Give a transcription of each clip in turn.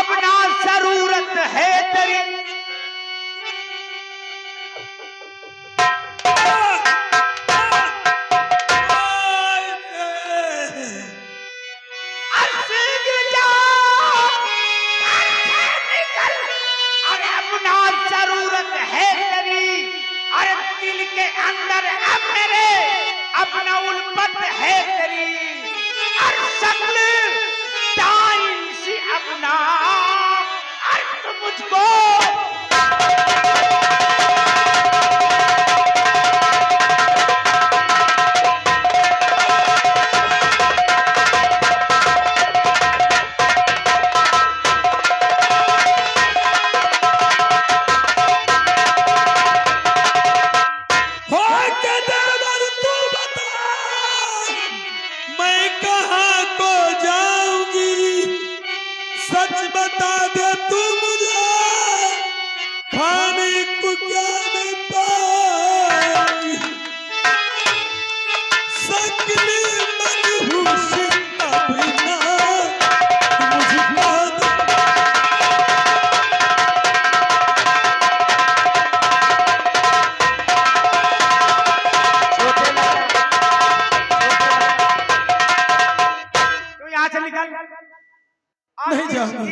अब ना जरूरत है तेरी। अरे अब ना जरूरत है तेरी, अरे दिल के अंदर अब मेरे अपना उल्फत है तेरी। अरे शक्ल टाइम से अपना अरे मुझको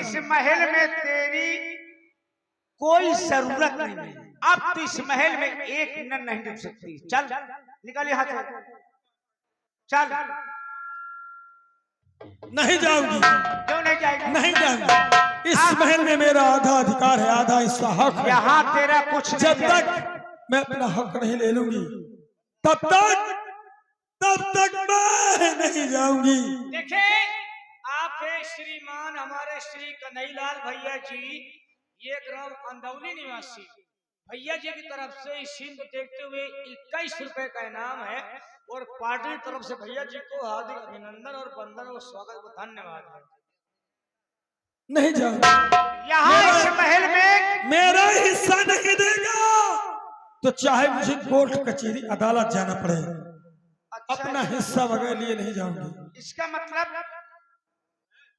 इस महल में तेरी कोई जरूरत नहीं है। अब तो इस महल में एक नन नहीं डूब सकती। चल निकल यहाँ से, चल। नहीं जाऊंगी। क्यों नहीं जाएगी? नहीं जाऊंगी। इस महल में मेरा आधा अधिकार है, आधा हिस्सा हक है। यहाँ तेरा कुछ जब तक मैं अपना हक नहीं ले लूंगी तब तक मैं नहीं जाऊंगी। देखे आप है श्रीमान हमारे श्री कन्हैयालाल भैया जी, ये ग्राम अंदौली निवासी भैया जी की तरफ से इस सीन को देखते हुए 21 रुपए का इनाम है और पार्टी की तरफ से भैया जी को हार्दिक अभिनंदन और वंदन और स्वागत को धन्यवाद है। नहीं जाऊंगा। यहाँ इस महल में मेरा हिस्सा नहीं देगा तो चाहे मुझे कोर्ट कचहरी अदालत जाना पड़े, अपना हिस्सा वगैरह लिए नहीं जाऊंगी। इसका मतलब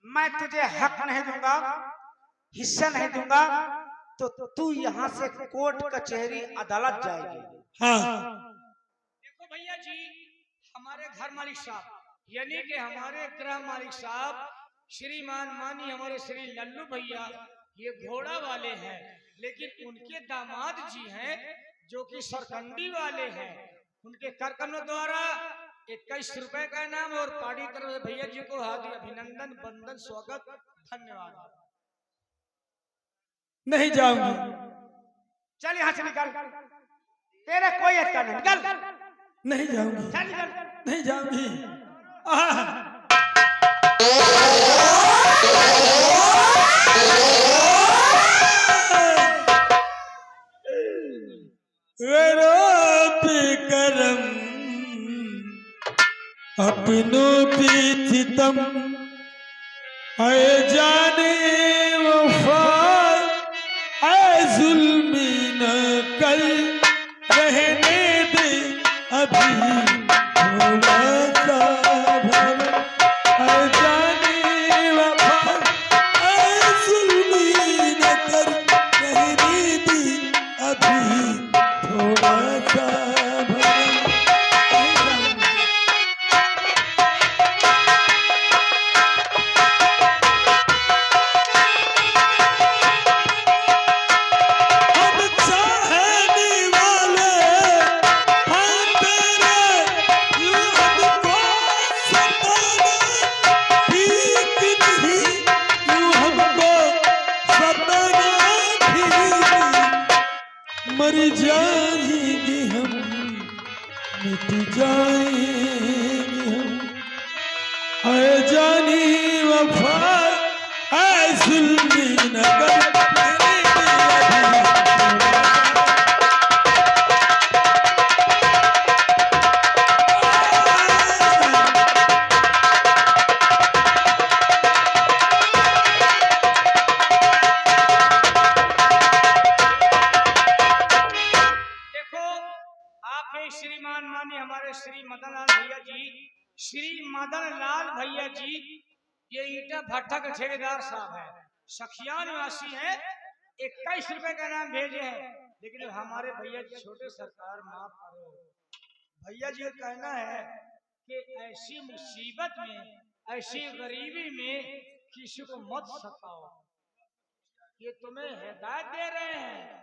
मैं तुझे हक नहीं दूंगा, हिस्सा नहीं दूंगा, तो तू यहाँ से कोर्ट कचहरी अदालत जाएगी। हाँ देखो भैया जी, हमारे घर मालिक साहब यानी कि हमारे गृह मालिक साहब श्रीमान मानी हमारे श्री लल्लू भैया ये घोड़ा वाले हैं, लेकिन उनके दामाद जी हैं जो कि सरकंडी वाले हैं। उनके करकमों द्वारा 21 रुपए का इनाम और पार्टी तरफ से भैया जी को हार्दिक अभिनंदन वंदन स्वागत धन्यवाद। नहीं जाऊंगी। चल यहाँ से निकल, तेरा कोई हक नहीं, निकल। नहीं जाऊंगी। चल निकल। नहीं जाऊंगी। करम अपनों पे सितम आए जाने वफा आए जुल्मी न कल रहने दे अभी थोड़ा सा भर आए जाने वफा आए जुल्मी न कर रहने दे अभी थोड़ा सा मर जाएंगे हम, मिट जाएंगे हम, आए जानी वफा आए जुल्मी न कर। श्रीमान मानी हमारे श्री मदन लाल भैया जी, श्री मदन लाल भैया जी ये ईटा भट्टा के ठेकेदार साहब है। सखिया निवासी है, 21 रुपए का नाम भेजे हैं, लेकिन हमारे भैया छोटे सरकार माफ करो। भैया जी का कहना है कि ऐसी मुसीबत में, ऐसी गरीबी में किसी को मत सताओ, ये तुम्हें हिदायत दे रहे हैं।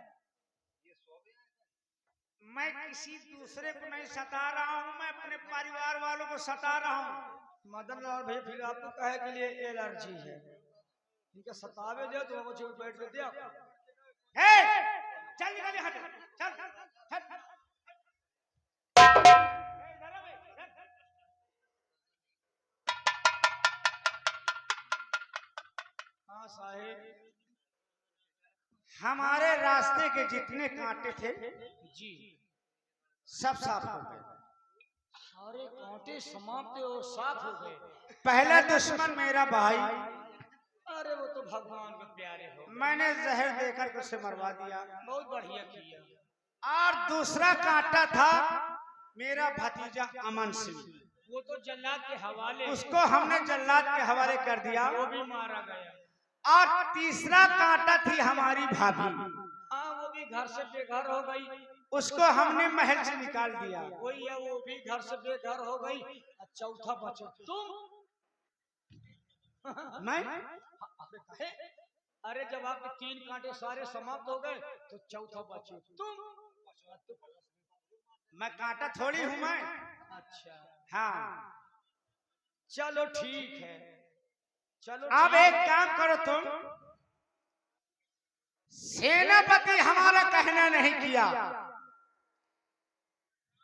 मैं किसी दूसरे को नहीं सता रहा हूँ, मैं अपने परिवार वालों को सता रहा हूँ। मदन लाल भाई फिर आपको कहे के लिए एलर्जी है, इनका सतावे दे तो वो चुप बैठ के दिया। चल निकल यहाँ से, चल। हाँ साहेब, हमारे रास्ते के जितने कांटे थे जी सब साफ हो गए। सारे कांटे समाप्त और साफ हो गए। पहला दुश्मन मेरा भाई, अरे वो तो भगवान के प्यारे हो, मैंने जहर देकर उसे मरवा दिया। बहुत बढ़िया किया। और दूसरा कांटा था मेरा भतीजा अमन सिंह, वो तो जल्लाद के हवाले, उसको हमने जल्लाद के हवाले कर दिया, वो भी मारा गया। और तीसरा कांटा थी हमारी भाभी, हाँ वो भी घर से बेघर हो गई, उसको हमने महल से निकाल दिया। वही है, वो भी घर से बेघर हो गई। चौथा बचा तुम। मैं अरे जब आपके 3 कांटे सारे समाप्त हो गए तो चौथा बचे तुम। मैं कांटा थोड़ी हूँ मैं। अच्छा हाँ चलो ठीक है, चलो अब एक काम करो तुम, सेनापति हमारा कहना नहीं किया,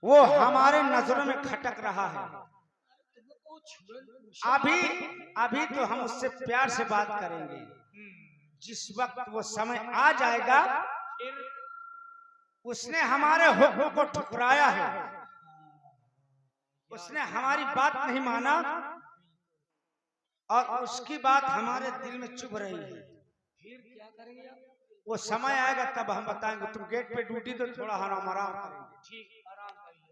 वो हमारे नजरों में खटक रहा है। अभी तो हम उससे प्यार से बात करेंगे, जिस वक्त वो समय आ जाएगा, उसने हमारे हुक्म को ठुकराया है, उसने हमारी बात नहीं माना और उसकी बात हमारे दिल में चुभ रही है। फिर क्या करेंगे आप? वो समय आएगा तब हम बताएंगे। तुम गेट पे ड्यूटी तो थोड़ा आराम करेंगे। ठीक, आराम करिए।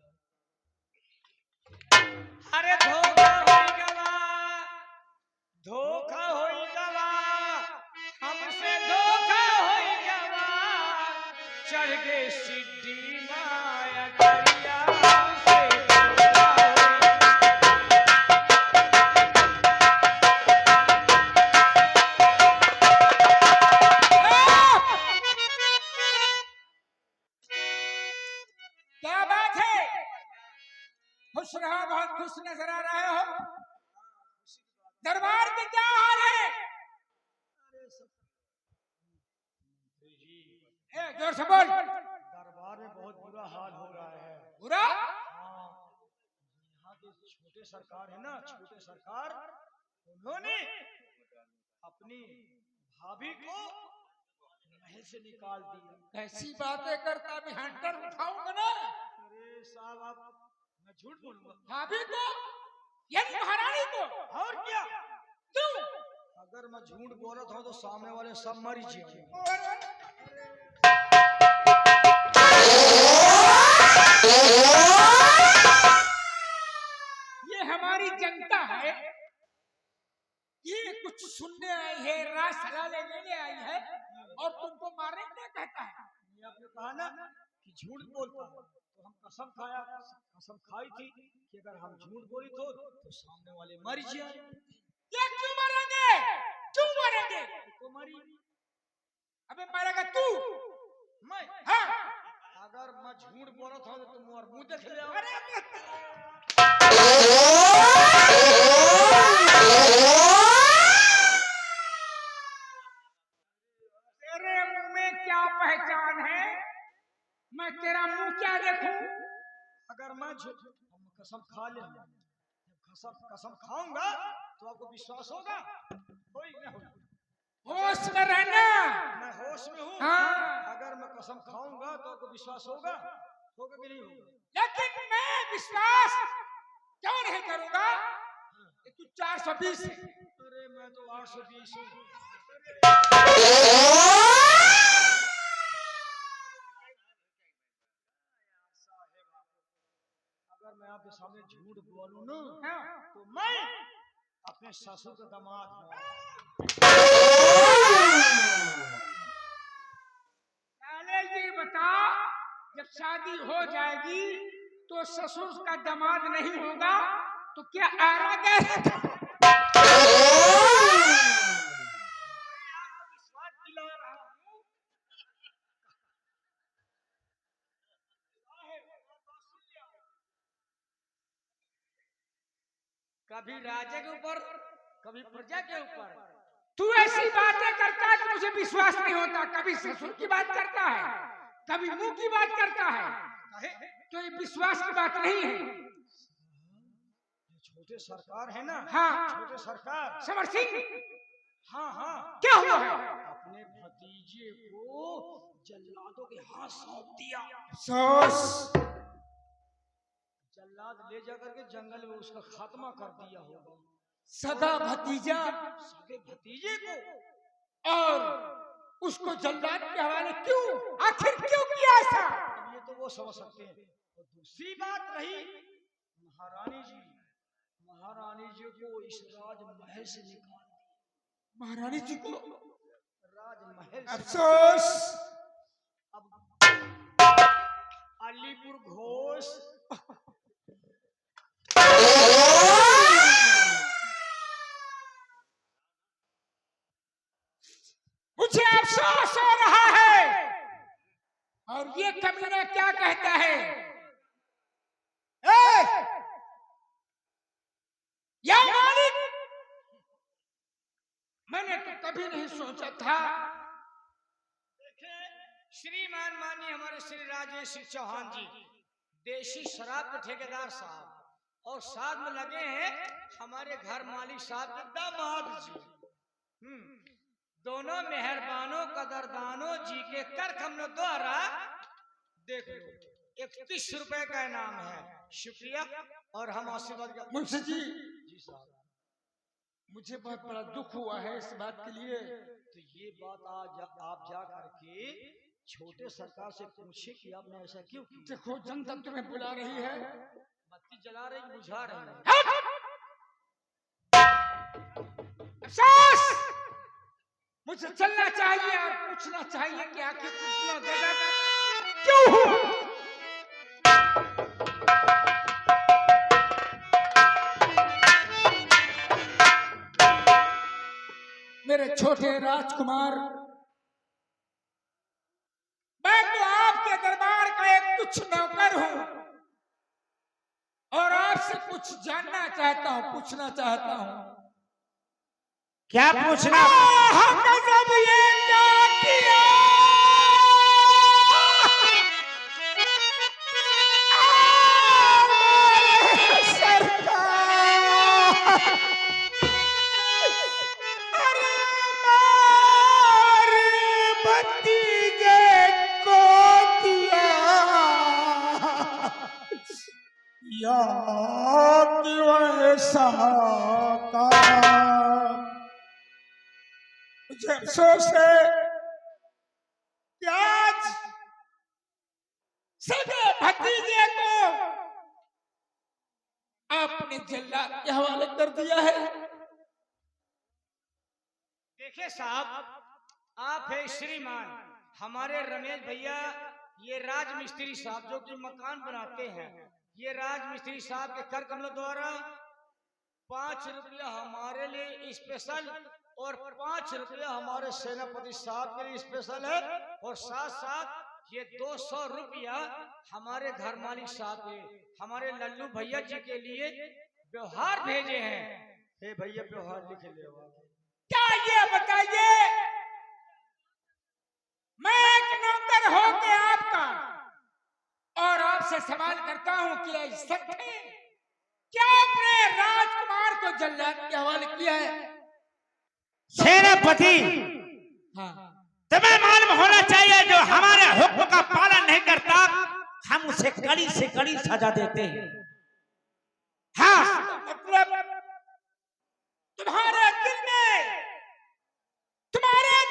अरे धोखा होई गवा, हमसे धोखा होई गवा, चढ़ गए सिद्धि माया दरिया से। क्या बात है? खुश रहो, बहुत खुश नजर आ रहे हो। दरबार के क्या हाल है? जोर से बोल। दरबार में बहुत बुरा हाल हो रहा है। बुरा? यहाँ के छोटे सरकार है ना, छोटे सरकार, उन्होंने अपनी भाभी को महल से निकाल दिया। ऐसी बातें करता भी हंटर उठाऊंगा ना। अरे साहब आप, मैं झूठ बोलूंगा? भाभी को यानी महारानी को? और क्या? क्यों? अगर मैं झूठ बोलता हूँ तो सामने वाले सब मर ही जाएंगे। ये हमारी जनता है, ये कुछ सुनने आई है, राय सलाह लेने आई है और तुमको मारने क्या कहता है? ये आपने कहा ना कि झूठ बोलता है, तो हम कसम खाई थी कि अगर हम झूठ बोली तो सामने वाले मर जाए। ये क्यों मरेंगे? क्यों मरेंगे? तो मरी। अबे मरेगा तू? मैं? हाँ। अगर मैं झूठ बोला था तो तुम और मुंह देख ले। अरे तेरे मुंह में क्या पहचान है? मैं तेरा मुंह क्या देखूं? अगर मैं कसम खा ले, कसम खाऊंगा तो आपको विश्वास होगा? होश में रहना। मैं होश में हूँ। हाँ। अगर मैं कसम खाऊंगा तो आपको विश्वास होगा? होगा कि नहीं होगा? लेकिन मैं विश्वास क्यों नहीं करूंगा? तू 420 है। अरे मैं तो 820 हूँ। अगर मैं आपके सामने झूठ बोलूं ना, तो मैं अपने ससुर का दामाद हूँ। शादी हो जाएगी तो ससुर का दामाद नहीं होगा तो क्या आरा गए? कभी राजा के ऊपर कभी प्रजा के ऊपर तू ऐसी बातें करता है कि मुझे विश्वास नहीं होता। कभी ससुर की बात करता है, कभी मुंह की बात करता है, तो ये विश्वास की बात नहीं है। छोटे सरकार है ना, हाँ छोटे सरकार समर सिंह, हाँ हाँ क्या हुआ है? अपने भतीजे को जल्लादों के हाथ सौंप दिया। अफसोस, जल्लाद ले जाकर के जंगल में उसका खात्मा कर दिया होगा। सदा भतीजा सगे भतीजे को, और उसको जल्लाद के हवाले क्यों? आखिर क्यों किया ऐसा? अब ये तो वो समझ सकते हैं। और दूसरी बात रही महारानी जी, महारानी जी को इस राजमहल से निकाल दिया। महारानी जी को राजमहल से अफसोस, अब अलीपुर घोष मुझे अफसोस हो रहा है। और ये कमीना क्या कहता है? या मालिक, मैंने तो कभी नहीं सोचा था। श्रीमान माननीय हमारे श्री राजेश सिंह चौहान जी देशी शराब के ठेकेदार साहब, और साथ में लगे हैं हमारे घर मालिक साहब के दामाद जी। दोनों मेहरबानों कदरदानों जी के कर हमने द्वारा देख लो 31 रुपए का इनाम है। शुक्रिया और हम आशीर्वाद। मुंशी जी, जी साहब, मुझे बहुत बड़ा दुख हुआ है इस बात के लिए। तो ये बात आज आप जा करके छोटे सरकार से पूछे कि आपने ऐसा क्यों किया। देखो जनता तुम्हें बुला रही है। बत्ती जला रही बुझा रही है। अफसोस, मुझे चलना चाहिए और पूछना चाहिए कि आखिर इतना गजब क्यों हुआ? मेरे छोटे राजकुमार, मैं तो आपके दरबार का एक तुच्छ नौकर हूं और आपसे कुछ जानना चाहता हूं, पूछना चाहता हूं। क्या पूछना? गजब ये क्या किया? सरकार, अरे मार भतीजे को दिया या क्यों ऐसा का? मुझे अफसोस है कि आज सगे भतीजे को आपने जल्लाद के हवाले कर दिया है। देखिए साहब, आप है श्रीमान हमारे रमेश भैया, ये राजमिस्त्री साहब जो कि मकान बनाते हैं, ये राजमिस्त्री साहब के कर कमलों द्वारा 5 रुपया हमारे लिए स्पेशल और 5 रुपया हमारे सेनापति साहब के लिए स्पेशल है, और साथ साथ ये 200 रुपया हमारे घर मालिक साहब के, हमारे लल्लू भैया जी के लिए व्यवहार भेजे हैं। हे भैया व्यवहार लिख ले। क्या ये बताइए, मैं एक नौकर हो के आपका और आपसे सवाल करता हूं कि ऐसा क्या आपने राजकुमार को जल्लाद के हवाले किया है? सेनापति, हाँ, तुम्हें मालूम होना चाहिए जो हमारे हुक्म का पालन नहीं करता हम उसे कड़ी से कड़ी सजा देते हैं। हाँ, मतलब तुम्हारे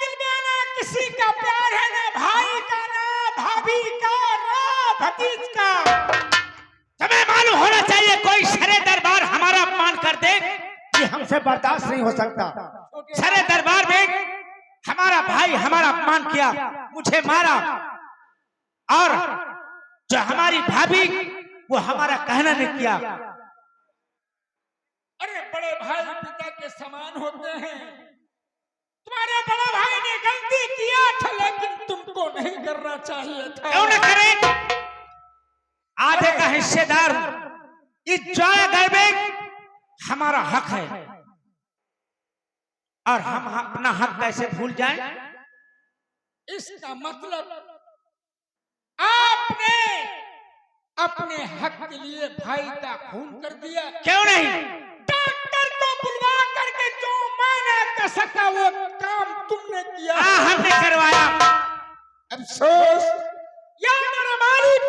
दिल में ना किसी का प्यार है, ना भाई का, ना भाभी का, ना भतीज का। तुम्हें मालूम होना चाहिए कोई सरे दरबार हमारा अपमान कर दे ये हमसे बर्दाश्त नहीं हो सकता। सरे दरबार में हमारा भाई हमारा अपमान किया, मुझे मारा, और जो हमारी भाभी वो हमारा कहना नहीं किया। अरे बड़े भाई पिता के समान होते हैं। तुम्हारे बड़े भाई ने गलती किया था, लेकिन तुमको नहीं करना चाहिए था। क्यों न करे? आधे का हिस्सेदार इस जॉय घर में हमारा हक है, और हम अपना हक कैसे भूल जाएं? इसका मतलब आपने अपने हक के लिए भाई का खून कर दिया। क्यों नहीं? डॉक्टर को बुलवा करके जो मैंने कर सका वो काम तुमने किया। हमने करवाया। अफसोस या मेरे मालिक,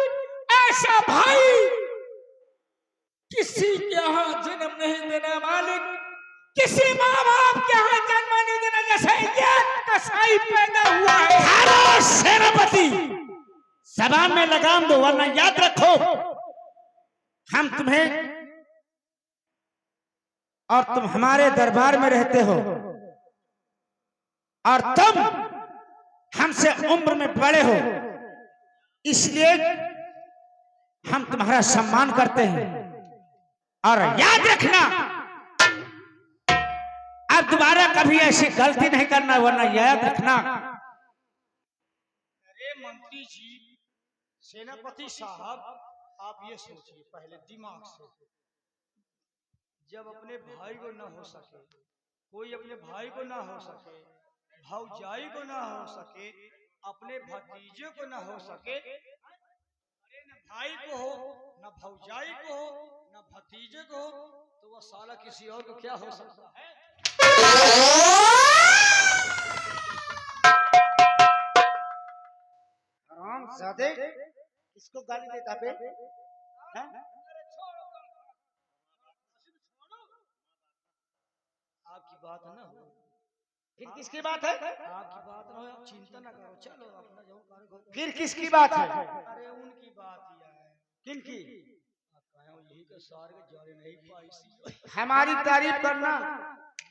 ऐसा भाई किसी के यहाँ जन्म नहीं देना मालिक, किसी माँ बाप के यहाँ जन्म नहीं देना। जैसे ये कसाई पैदा हुआ है। खामोश सेनापति, जबान में लगाम दो, वरना याद रखो हम तुम्हें और तुम हमारे दरबार में रहते हो, और तुम हमसे उम्र में बड़े हो, इसलिए हम तुम्हारा सम्मान करते हैं। और याद रखना, अब दोबारा कभी ऐसी गलती नहीं करना, वरना याद रखना। अरे मंत्री जी, सेनापति साहब, आप ये सोचिए पहले दिमाग से, जब अपने भाई को ना हो सके, कोई अपने भाई को ना हो सके, भौजाई को ना हो सके, अपने भतीजे को ना हो सके, अरे न भाई को हो, न भौजाई को हो, न भतीजे को हो, तो वह साला किसी और को क्या हो सकता है? आरामजादे, इसको गाली देता बे? हैं? आपकी बात है ना, फिर किसकी बात है? आपकी बात ना हो, आप चिंता ना करो, चलो अपना जो कार्य करो। फिर किसकी बात है? अरे उनकी बात ही है। किनकी? आप कहें यही के सार के जाने नहीं पाई सी, हमारी तारीफ करना।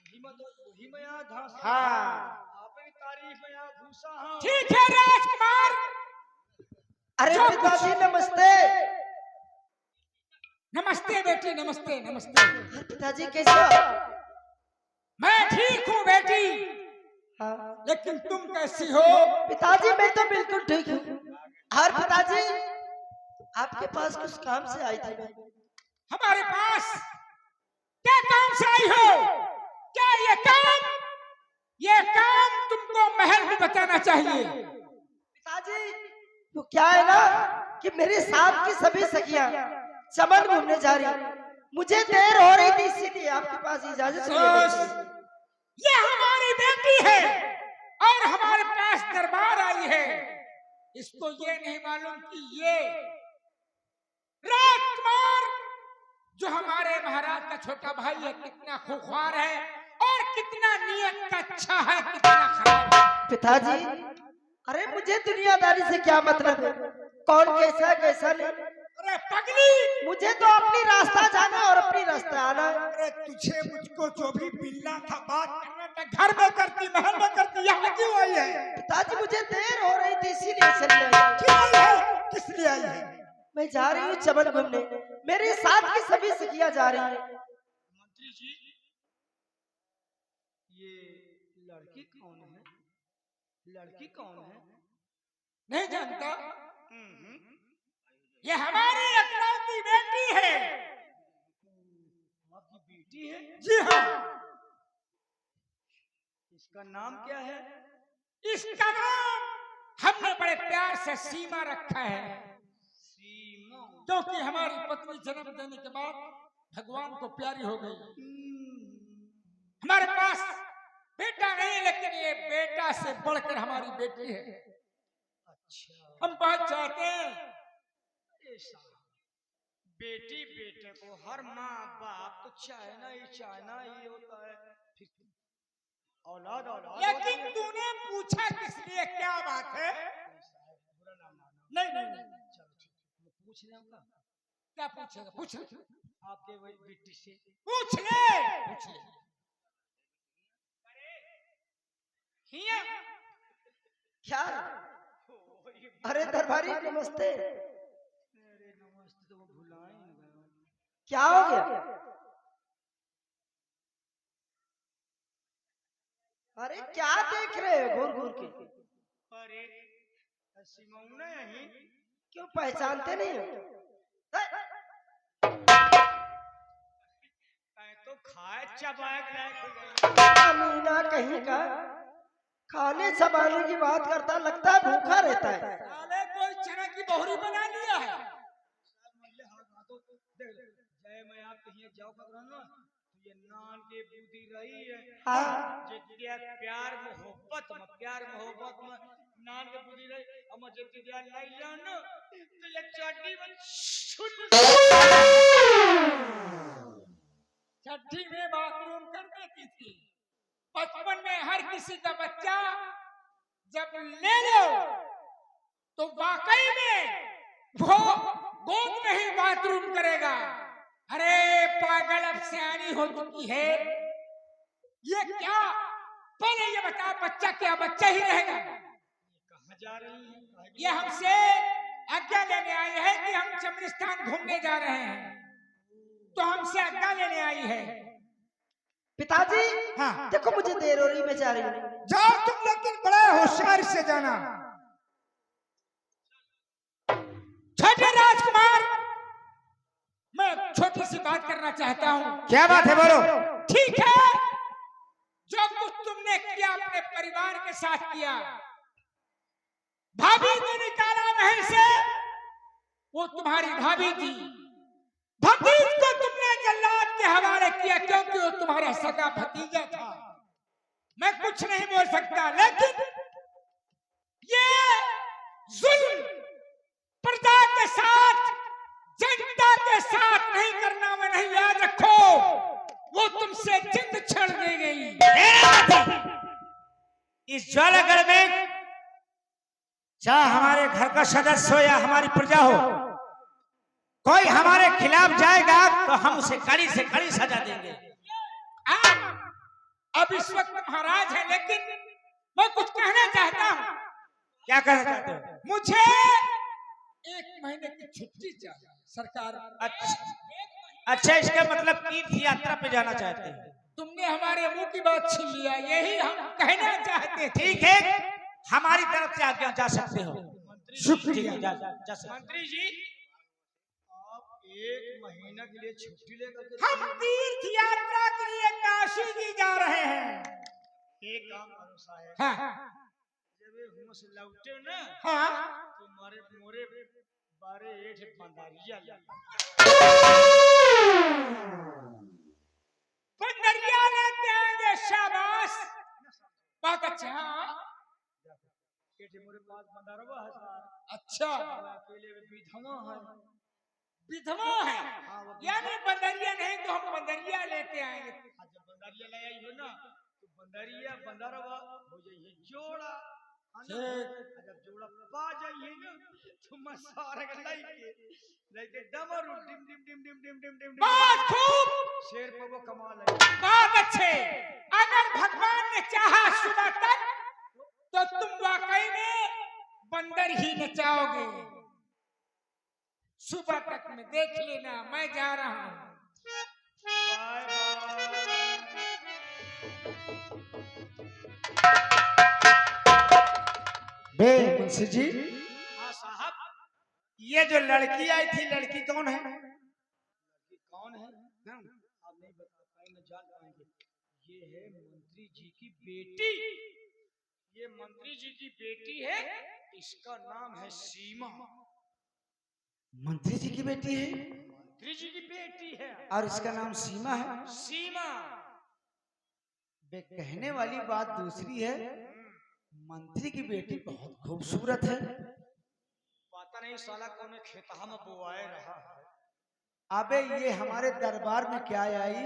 वही मैं यहाँ धांस, हाँ, आपकी तारीफ में यहाँ घुसा हूँ। ठीक है राजकुमार। अरे पिताजी नमस्ते। नमस्ते बेटी, नमस्ते नमस्ते। पिताजी कैसे हो? मैं ठीक हूँ बेटी, लेकिन तुम कैसी हो? पिताजी मैं तो बिल्कुल ठीक हूँ। और पिताजी आपके पास कुछ काम से आई थी मैं। हमारे पास क्या काम से आई हो? क्या ये काम तुमको महल में बताना चाहिए। पिताजी वो क्या है ना कि मेरे साथ की सभी सखियां चमन घूमने जा रही, मुझे देर हो रही थी, इसीलिए आपके पास इजाजत नहीं। ये हमारी बेटी है और हमारे पास दरबार आई है। इसको ये नहीं मालूम कि ये राजकुमार जो हमारे महाराज का छोटा भाई है कितना खूंखार है और कितना नियत का अच्छा है, कितना खराब है। पिताजी अरे मुझे दुनियादारी से क्या मतलब है, कौन कैसा कैसा नहीं। अरे पगली, मुझे तो अपनी रास्ता जाना और अपनी रास्ता आना। अरे तुझे मुझको जो भी मिलना था बात करना था घर में करती, महल में करती, यहाँ क्यों आई है? पिताजी मुझे देर हो रही थी इसीलिए चली आई। क्यों आई है? किस लिए आई है? मैं जा रही हूँ चमन घूमने, मेरे साथ की सभी सखियां जा रही हैं। मंत्री जी, ये लड़की कौन है? लड़की कौन है? नहीं जानता। ये हमारी इकलौती बेटी है। आपकी बेटी है? जी हाँ। इसका नाम क्या है? इसका नाम हमने बड़े प्यार से सीमा रखा है, सीमा। क्योंकि हमारी पत्नी जन्म देने के बाद भगवान को प्यारी हो गई। हमारे पास बेटा नहीं, लेकिन ये बेटा से बढ़कर हमारी बेटी है। अच्छा, हम बात चाहते हैं ऐसा बेटी बेटे को हर माँ बाप तो चाहना ही होता है, फिर औलाद औलाद। लेकिन तूने पूछा किस लिए, क्या बात है? बुरा ना मानो। नहीं नहीं नहीं। चलो ठीक है, पूछ ले होगा। क्या पूछेगा? पूछ ले, आपके वही बेटी से पूछ ले, पूछ ले। हिया क्या? अरे दरबारी नमस्ते। क्या हो गया? अरे क्या देख रहे हो घूर घूर के? अरे सिमौना यही क्यों पहचानते नहीं हो? तो खाए चबाए के लायक हो गई। अमीना कहीं का खाने चबाने की बात करता, लगता है भूखा रहता है। साले कोई चना की बहुरी बना लिया है। जय मैं आप कहीं जाओ कर ना तो ये नान के बूदी रही है। हाँ। जितने प्यार मोहब्बत में नान के बूदी रही हम जितने दिया नहीं जानो तो ये चड्डी में छठी में बाथरूम कर देती थी। बचपन में हर किसी का बच्चा जब ले लो तो वाकई में वो गोद में ही बाथरूम करेगा। अरे पागल, अब सियानी हो चुकी है। ये क्या, पहले ये बता, बच्चा क्या बच्चा ही रहेगा? कहाँ जा रही है? ये हमसे आज्ञा लेने आई है कि हम चमरिस्तान घूमने जा रहे हैं, तो हमसे आज्ञा लेने आई है। पिताजी, हाँ। देखो मुझे देर हो रही, मैं जा रही हूँ। जाओ तुम, लेकिन बड़ा होशियार से जाना। छोटे राजकुमार, मैं छोटी सी बात करना चाहता हूँ। क्या बात है, बोलो। ठीक है, जो कुछ तुमने किया अपने परिवार के साथ किया, भाभी को निकाला महल से, वो तुम्हारी भाभी थी। भतीज को तुमने जल्लाद के हवाले किया क्योंकि वो तुम्हारा सगा भतीजा था। मैं कुछ नहीं बोल सकता, लेकिन ये जुल्म प्रजा के साथ, जनता के साथ नहीं करना, मैं नहीं, याद रखो। वो तुमसे जिंद छड़ दे गई। इस ज्वालागढ़ में चाहे हमारे घर का सदस्य हो या हमारी प्रजा हो, कोई हमारे खिलाफ जाएगा तो हम उसे कड़ी से कड़ी सजा देंगे। अब इस वक्त महाराज है, लेकिन मैं कुछ कहना चाहता हूँ। क्या कहना चाहते हो? मुझे 1 महीने की छुट्टी चाहिए सरकार। अच्छा, इसका मतलब तीर्थ यात्रा पे जाना चाहते हैं। तुमने हमारे मुंह की बात छीन लिया, यही हम कहना चाहते थे। ठीक है, हमारी तरफ से आप जा सकते हो। शुक्रिया। जा सकते हो। मंत्री जी, आप 1 महीना के लिए छुट्टी लेकर के हम तीर्थ यात्रा के लिए काशी जी जा रहे हैं। एक काम करो साहब, हाँ जब ये हुआ से लौटे ना हाँ, तो मारे मोरे बारे एठ बंदारिया बंदरिया लेते आएंगे। शाबाश, बहुत अच्छा। एठ मोरे पास बंदारवा है साहब। अच्छा, अकेले में विधवा है। विधवा है, यानी बंदरिया नहीं तो हम बंदरिया लेते आएंगे। जब बंदारिया ले आई हो ना तो बंदरिया बंदारवा हो जाइए जोड़ा। जब जोड़ा पा जाइए ना तो मसारा लाइके डमरू dim dim dim dim dim dim dim बहुत खूब, शेर पर वो कमाल है। बहुत अच्छे। अगर भगवान ने चाहा सुबह तक तो तुम वाकई में बंदर ही नचाओगे। सुबह तक में देख लेना, मैं जा रहा हूँ। Bye bye. बे मुंशी जी, हाँ साहब, ये जो लड़की आई थी, लड़की कौन है? कौन है? आप नहीं बता पाए, न जान पाएंगे। ये है मंत्री जी की बेटी। ये मंत्री जी की बेटी है, इसका नाम है सीमा। मंत्री जी की बेटी है मंत्री जी की बेटी है और इसका नाम सीमा है। सीमा। बे कहने वाली बात दूसरी है, मंत्री की बेटी बहुत खूबसूरत है। पता नहीं साला कौन खेतहा में बोआए रहा है। अबे ये हमारे दरबार में क्या आई,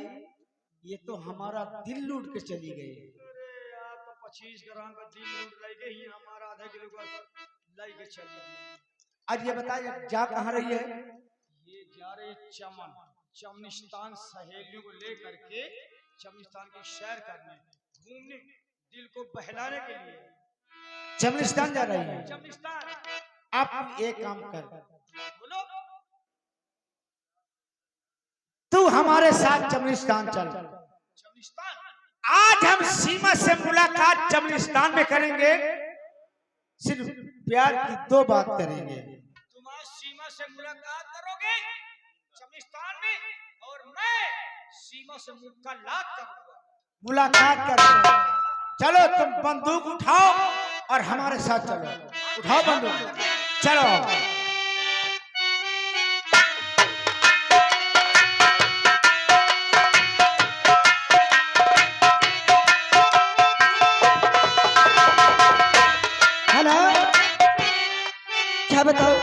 ये तो हमारा दिल लूट के चली गई। अरे आप तो 25 ग्राम का दिल लूट लाइके ही हमारा आधा किलो का लाइके चली गई। आज ये बताइए जा कहाँ रही है? ये जा रही चमनिस्तान सहेलियों को लेकर के चमनिस्तान की सैर करने, घूमने, दिल को बहलाने के लिए चमनिस्तान जा रही है। चमनिस्तान। आप एक काम कर, बोलो। हमारे साथ चमनिस्तान चल। चमनिस्तान? आज हम सीमा से मुलाकात चमनिस्तान में करेंगे, सिर्फ प्यार की 2 बात करेंगे। तुम आज सीमा से मुलाकात करोगे चमनिस्तान में, और मैं सीमा से मुलाकात करूंगा। मुलाकात करेंगे। चलो तुम बंदूक उठाओ और हमारे साथ चलो। उठाओ बंदूक, चलो। हेलो, क्या बताओ,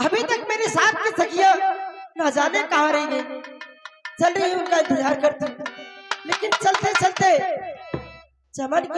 अभी तक मेरे साथ की सखियां न जाने कहाँ रही है। चल रही हूँ, उनका इंतजार करती हूँ, लेकिन चलते चलते चमन की